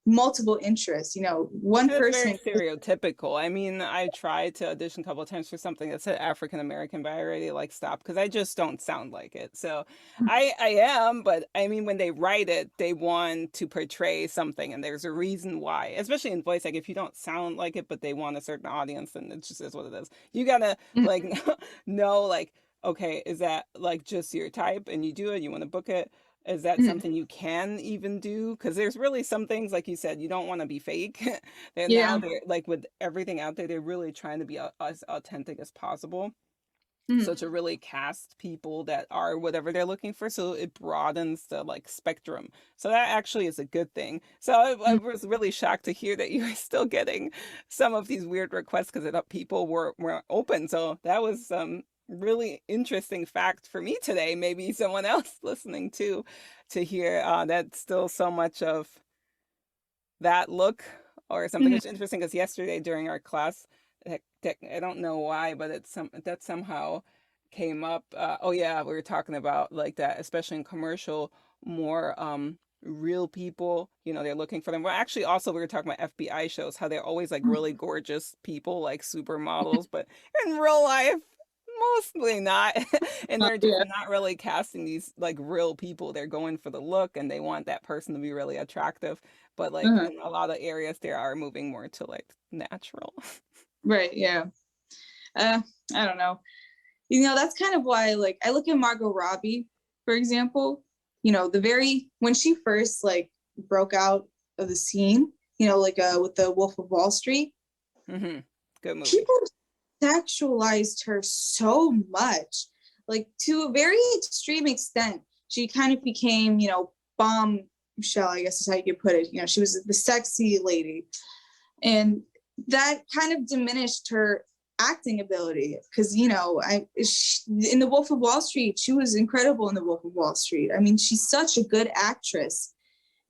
multiple interests. One person. It's very stereotypical. I mean, I tried to audition a couple of times for something that said African American, but I already stopped because I just don't sound like it. So I am, but I mean, when they write it, they want to portray something, and there's a reason why. Especially in voice, like if you don't sound like it, but they want a certain audience, then it just is what it is. You gotta know okay, is that just your type, and you do it, you want to book it. Is that something you can even do? Because there's really some things, like you said, you don't want to be fake. Now they're with everything out there, they're really trying to be as authentic as possible. So to really cast people that are whatever they're looking for, so it broadens the spectrum. So that actually is a good thing. So I was really shocked to hear that you were still getting some of these weird requests because people were open. So that was really interesting fact for me today. Maybe someone else listening too, to hear that still so much of that look or something. It's interesting because yesterday during our class, I don't know why, but that somehow came up. Oh yeah, we were talking about that, especially in commercial, more real people. They're looking for them. Well, actually, also we were talking about FBI shows, how they're always really gorgeous people, like supermodels, but in real life, mostly not. And they're just not really casting these real people. They're going for the look, and they want that person to be really attractive. But in a lot of areas, they are moving more to natural. Right. Yeah. I don't know. That's kind of why I look at Margot Robbie, for example. When she first broke out of the scene, with the Wolf of Wall Street. Mm-hmm. Good movie. People sexualized her so much, to a very extreme extent. She kind of became, bombshell, I guess is how you could put it. She was the sexy lady, and that kind of diminished her acting ability, because in the Wolf of Wall Street, she was incredible in the Wolf of Wall Street. I mean, she's such a good actress,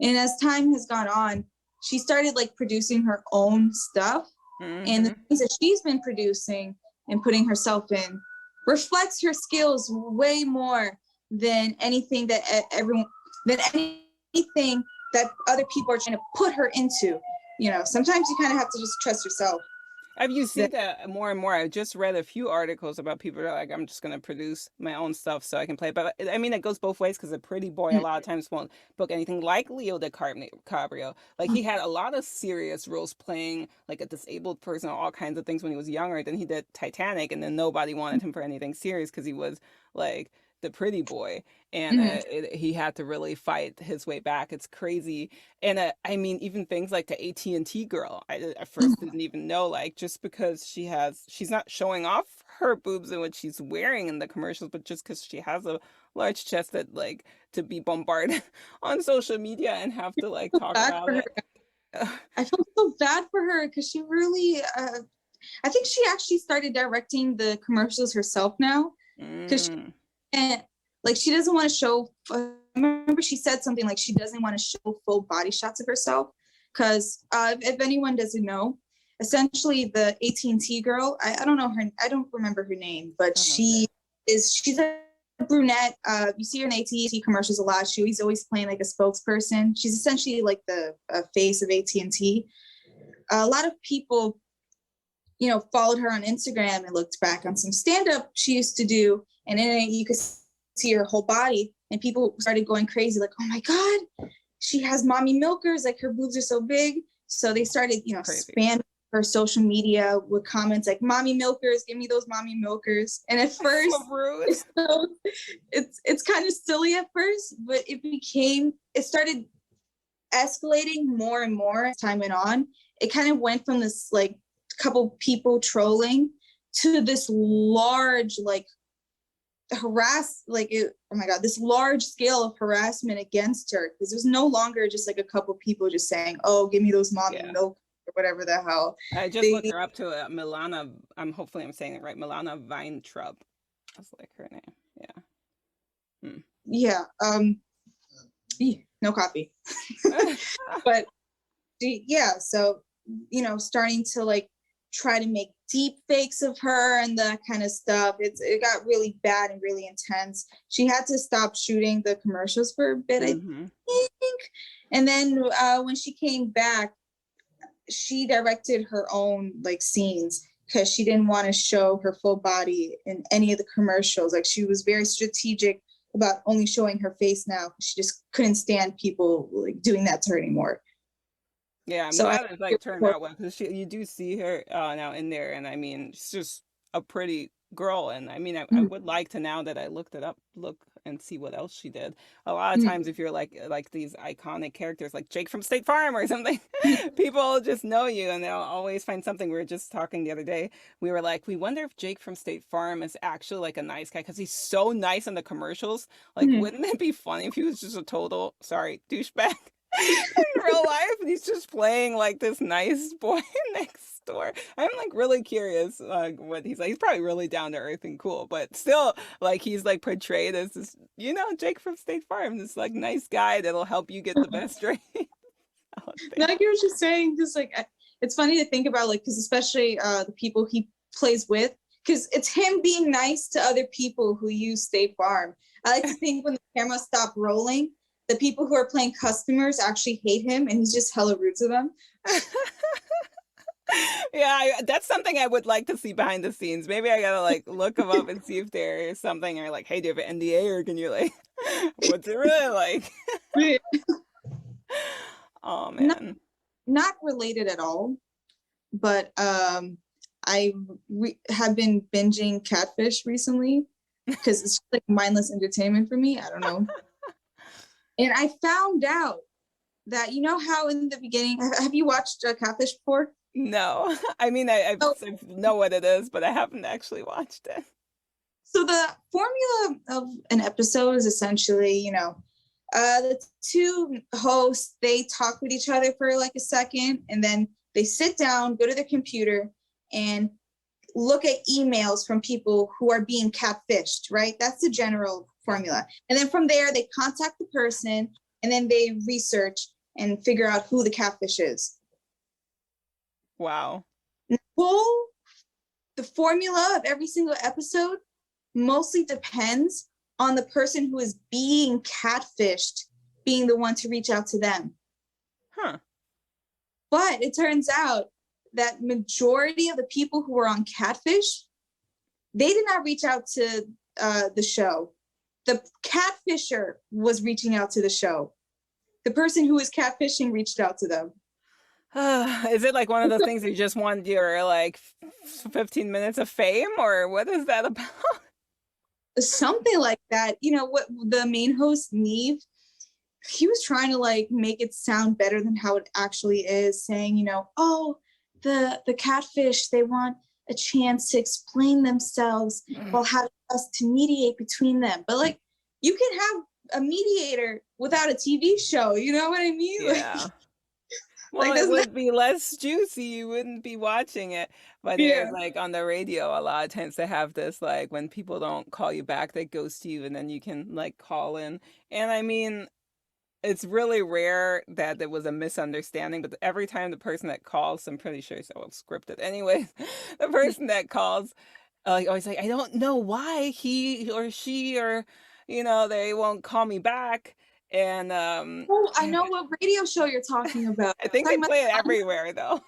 and as time has gone on, she started producing her own stuff. And the things that she's been producing and putting herself in reflects her skills way more than anything that anything that other people are trying to put her into. Sometimes you kind of have to just trust yourself. You see that more and more. I just read a few articles about people that are I'm just going to produce my own stuff so I can play. But I mean, it goes both ways, because a pretty boy a lot of times won't book anything like Leo DiCaprio. He had a lot of serious roles playing a disabled person or all kinds of things when he was younger. Then he did Titanic, and then nobody wanted him for anything serious because he was the pretty boy, and Mhm. he had to really fight his way back. It's crazy. And I mean, even things like the AT&T girl, I at first Mhm. didn't even know, like, just because she's not showing off her boobs and what she's wearing in the commercials, but just because she has a large chest, that like to be bombarded on social media and have to like So talk bad about for her. it. I feel so bad for her because she really, I think she actually started directing the commercials herself now because Mm, can't, like, she doesn't want to show. I remember she said something like she doesn't want to show full body shots of herself because if anyone doesn't know, essentially the AT&T girl, I don't know her, I don't remember her name, but oh, okay. she's a brunette. You see her in AT&T commercials a lot. She's always playing like a spokesperson. She's essentially like the face of AT&T. A lot of people, followed her on Instagram and looked back on some stand-up she used to do, and in it you could see her whole body, and people started going crazy, like, oh my God, she has mommy milkers, like her boobs are so big. So they started, Crazy. spamming her social media with comments like, mommy milkers, give me those mommy milkers. And at So first, rude. it's kind of silly at first, but it started escalating more and more as time went on. It kind of went from this like couple people trolling to this large like oh my God, this large scale of harassment against her, because it was no longer just like a couple people just saying, oh, give me those mommy Yeah. milk or whatever the hell. I just looked They her up to Milana. Hopefully I'm saying it right. Milana Weintraub. That's like her name. Yeah. Hmm. Yeah, no copy. But yeah, so starting to like try to make deep fakes of her and that kind of stuff. It got really bad and really intense. She had to stop shooting the commercials for a bit, I Hmm. think. And then when she came back, she directed her own like scenes because she didn't want to show her full body in any of the commercials. Like, she was very strategic about only showing her face now. She just couldn't stand people like doing that to her anymore. Yeah, I'm So I glad it's like turned out well, because you do see her now in there, and I mean, she's just a pretty girl, and I mean, I Mhm. would like to, now that I looked it up, look and see what else she did. A lot of Mhm. times, if you're like these iconic characters, like Jake from State Farm or something, people just know you, and they'll always find something. We were just talking the other day. We were like, we wonder if Jake from State Farm is actually like a nice guy, because he's so nice in the commercials. Like, Mhm. wouldn't it be funny if he was just a total, sorry, douchebag? In real life, and he's just playing like this nice boy next door. I'm like really curious what he's like. He's probably really down to earth and cool, but still, like, he's like portrayed as this, Jake from State Farm, this like nice guy that'll help you get the best rate out No, there. I get what you're saying. Because like, it's funny to think about, like, because especially the people he plays with, because it's him being nice to other people who use State Farm. I like to think when the camera stopped rolling, the people who are playing customers actually hate him, and he's just hella rude to them. Yeah, that's something I would like to see behind the scenes. Maybe I gotta like look him up and see if there's something, or like, hey, do you have an NDA, or can you like, what's it really like? Oh not man. not related at all, but I have been binging Catfish recently because it's just like mindless entertainment for me. I don't know. And I found out that, how in the beginning, have you watched Catfish before? No, I mean, So, I know what it is, but I haven't actually watched it. so the formula of an episode is essentially, the two hosts, they talk with each other for like a second, and then they sit down, go to their computer, and look at emails from people who are being catfished, right? That's the general formula. And then from there, they contact the person, and then they research and figure out who the catfish is. Wow. Well, the formula of every single episode mostly depends on the person who is being catfished being the one to reach out to them. Huh. But it turns out that majority of the people who were on Catfish, they did not reach out to the show. The catfisher was reaching out to the show. The person who was catfishing reached out to them. Is it like one of those things you just want your like 15 minutes of fame, or what is that about? something like that. You know what, the main host, Neve, he was trying to like make it sound better than how it actually is, saying, you know, oh, the catfish, they want a chance to explain themselves while having us to mediate between them. But like, you can have a mediator without a TV show, you know what I mean? Yeah. Well, Like it that's not, would be less juicy. You wouldn't be watching it. But there's yeah. like on the radio, a lot of times they have this like when people don't call you back, they ghost you, and then you can like call in. And I mean, it's really rare that there was a misunderstanding, but every time the person that calls, I'm pretty sure it's all scripted. Anyways, the person that calls, always like, I don't know why he or she or, they won't call me back. And Oh, I know what radio show you're talking about. I think they Talking about, play it everywhere though.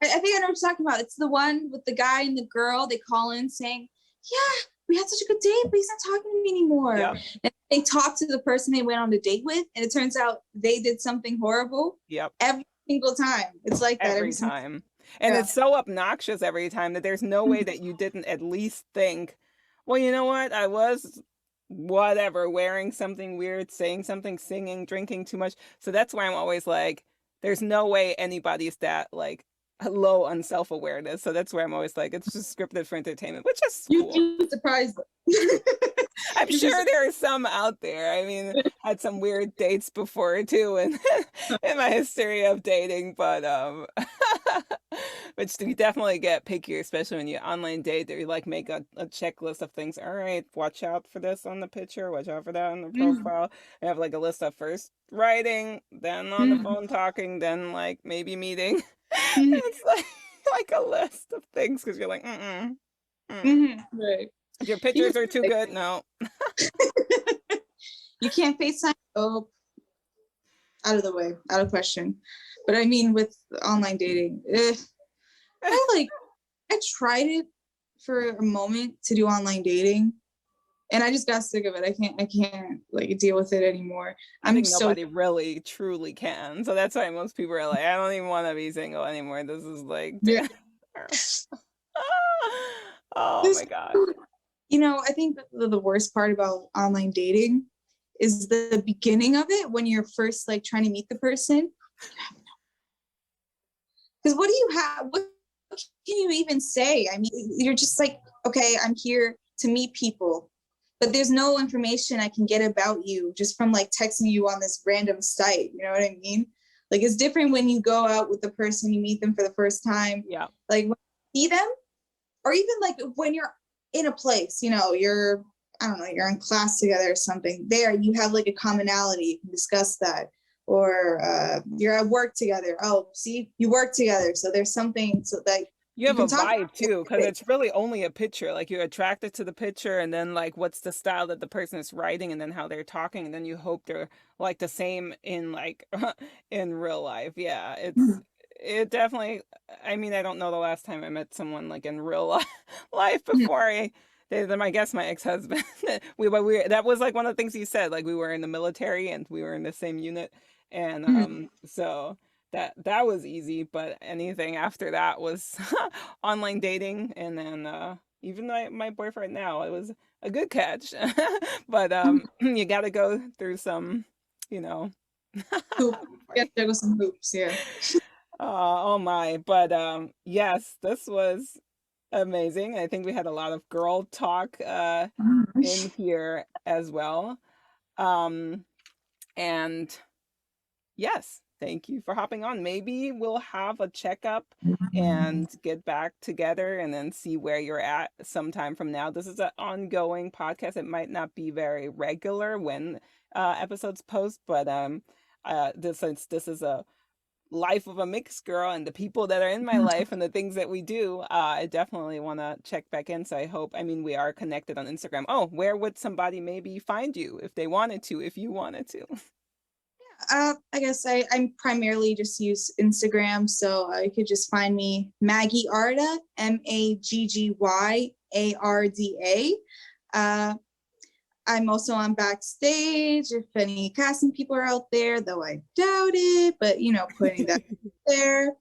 I think I know what you're talking about. It's the one with the guy and the girl. They call in saying, yeah, we had such a good date, but he's not talking to me anymore. Yep. And they talk to the person they went on a date with, and it turns out they did something horrible. Yep. Every single time. It's like that Every time. And it's so obnoxious every time that there's no way that you didn't at least think, well, you know what? I was whatever, wearing something weird, saying something, singing, drinking too much. So that's why I'm always like, there's no way anybody's that like low on self-awareness. So that's where I'm always like, it's just scripted for entertainment, which is cool. You'd be surprised. I'm sure there are some out there. I mean, had some weird dates before too, and in my history of dating, but which you definitely get pickier, especially when you online date. That you like make a checklist of things. All right, watch out for this on the picture. Watch out for that on the profile. I have like a list of first writing, then on the phone talking, then like maybe meeting. It's like a list of things because you're like, right. If your pictures are too good, no. You can't FaceTime. Oh, out of the way, out of question. But I mean, with online dating, I tried it for a moment to do online dating, and I just got sick of it. I can't like deal with it anymore. I think nobody really truly can. So that's why most people are like, I don't even want to be single anymore. This is like, yeah. Oh my God. You know, I think the worst part about online dating is the beginning of it when you're first like trying to meet the person. Because what do you have? What can you even say? I mean, you're just like, okay, I'm here to meet people, but there's no information I can get about you just from like texting you on this random site. You know what I mean? Like it's different when you go out with the person, you meet them for the first time. Yeah. Like when you see them, or even like when you're in a place, you know, you're in class together or something. There, you have like a commonality. You can discuss that. Or you're at work together. Oh, see, you work together. So there's something so that you have a vibe too, because it's really only a picture. Like you're attracted to the picture, and then like what's the style that the person is writing, and then how they're talking, and then you hope they're like the same in like in real life. Yeah, it definitely. I mean, I don't know the last time I met someone like in real life before I guess my ex-husband. we that was like one of the things he said. Like we were in the military and we were in the same unit, and so that was easy. But anything after that was online dating, and then even my boyfriend now, it was a good catch. But you got to go through some, Yeah, juggle some hoops. Yeah. Oh my, but yes, this was amazing. I think we had a lot of girl talk in here as well. And yes, thank you for hopping on. Maybe we'll have a checkup and get back together and then see where you're at sometime from now. This is an ongoing podcast. It might not be very regular when episodes post, but this is a life of a mixed girl and the people that are in my life and the things that we do, I definitely want to check back in. So I mean, we are connected on Instagram. Oh, where would somebody maybe find you if they wanted to, if you wanted to? I guess I primarily just use Instagram, so you could just find me Maggy Arda, Maggyyarda. I'm also on Backstage if any casting people are out there, though I doubt it, but putting that there.